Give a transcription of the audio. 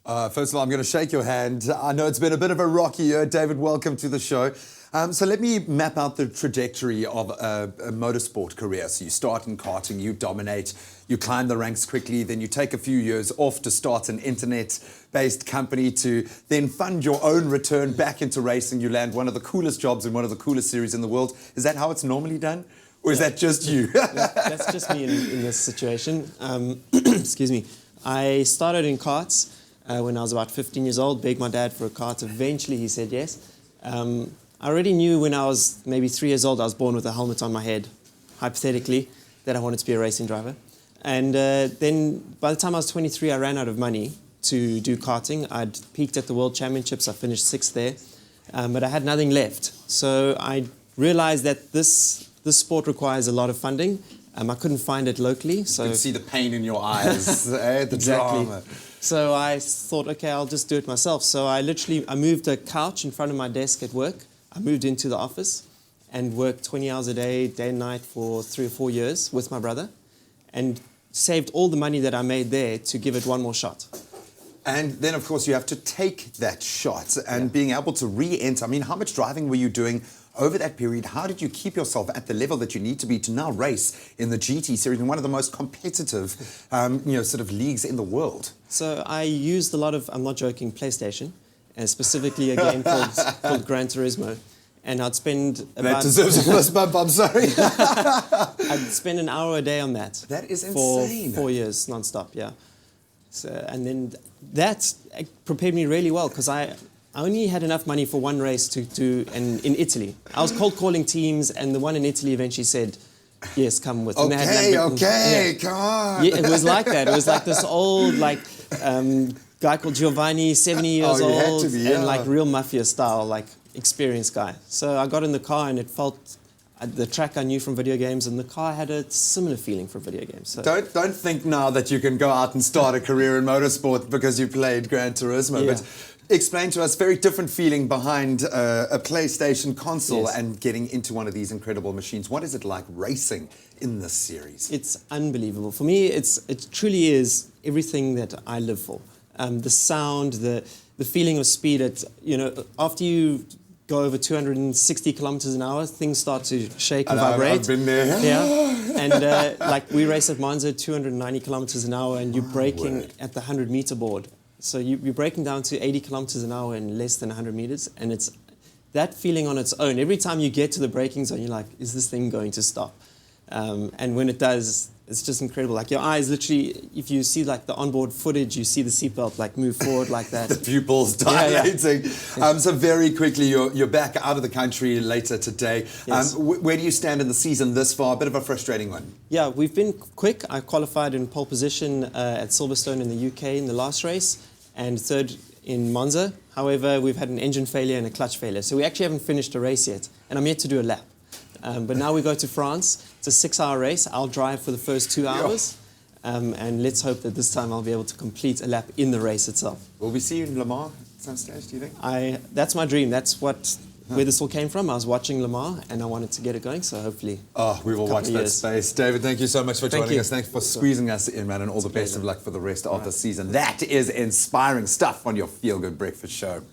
First of all, I'm going to shake your hand. I know it's been a bit of a rocky year. David, welcome to the show. So let me map out the trajectory of a motorsport career. So you start in karting, you dominate, you climb the ranks quickly, then you take a few years off to start an internet-based company to then fund your own return back into racing. You land one of the coolest jobs in one of the coolest series in the world. Is that how it's normally done? Or is that just you? That's just me in this situation. Excuse me. I started in karts when I was about 15 years old, begged my dad for a kart. Eventually he said yes. I already knew when I was maybe 3 years old, I was born with a helmet on my head, hypothetically, that I wanted to be a racing driver. And then by the time I was 23, I ran out of money to do karting. I'd peaked at the World Championships. I finished 6th there, but I had nothing left. So I realized that this sport requires a lot of funding. I couldn't find it locally. So you can see the pain in your eyes, the exactly. drama. So I thought, okay, I'll just do it myself. So I moved a couch in front of my desk at work. I moved into the office and worked 20 hours a day, day and night for 3 or 4 years with my brother, and saved all the money that I made there to give it one more shot. And then, of course, you have to take that shot and being able to re-enter. I mean, how much driving were you doing over that period? How did you keep yourself at the level that you need to be to now race in the GT series in one of the most competitive, sort of leagues in the world? So I used a lot of, I'm not joking, PlayStation, and specifically a game called Gran Turismo. And I'd spend about... That deserves a fist bump, I'm sorry. I'd spend an hour a day on that. That is insane. For 4 years, non-stop, yeah. So, and then that prepared me really well, because I only had enough money for one race to do in Italy. I was cold calling teams, and the one in Italy eventually said, yes, come with. Come on. Yeah, it was like that. It was like this old, guy called Giovanni, 70 years old, and like real mafia style, like experienced guy. So I got in the car and it felt, the track I knew from video games, and the car had a similar feeling from video games. So don't think now that you can go out and start a career in motorsport because you played Gran Turismo. Yeah. But explain to us, very different feeling behind a PlayStation console and getting into one of these incredible machines. What is it like racing in this series? It's unbelievable. For me, it truly is everything that I live for. The sound, the feeling of speed. After you go over 260 kilometers an hour, things start to shake and vibrate. I've been there. Yeah, and like we race at Monza, 290 kilometers an hour, and you're braking at the 100-meter board. So you're braking down to 80 kilometers an hour in less than 100 meters, and it's that feeling on its own. Every time you get to the braking zone, you're like, is this thing going to stop? And when it does, it's just incredible. Like your eyes literally, if you see like the onboard footage, you see the seatbelt like move forward like that. The pupils dilating. So very quickly, you're back out of the country later today. Yes. Where do you stand in the season this far? A bit of a frustrating one. Yeah, we've been quick. I qualified in pole position at Silverstone in the UK in the last race, and third in Monza. However, we've had an engine failure and a clutch failure. So we actually haven't finished a race yet, and I'm yet to do a lap. But now we go to France. It's a 6-hour race. I'll drive for the first 2 hours. And let's hope that this time I'll be able to complete a lap in the race itself. Will we see you in Le Mans at some stage, do you think? That's my dream. That's where this all came from. I was watching Le Mans and I wanted to get it going, so hopefully. Oh, we will watch that space. David, thank you so much for joining us. Thanks for squeezing us in, man, and all the best of luck for the rest of the season. That is inspiring stuff on your Feel Good Breakfast show.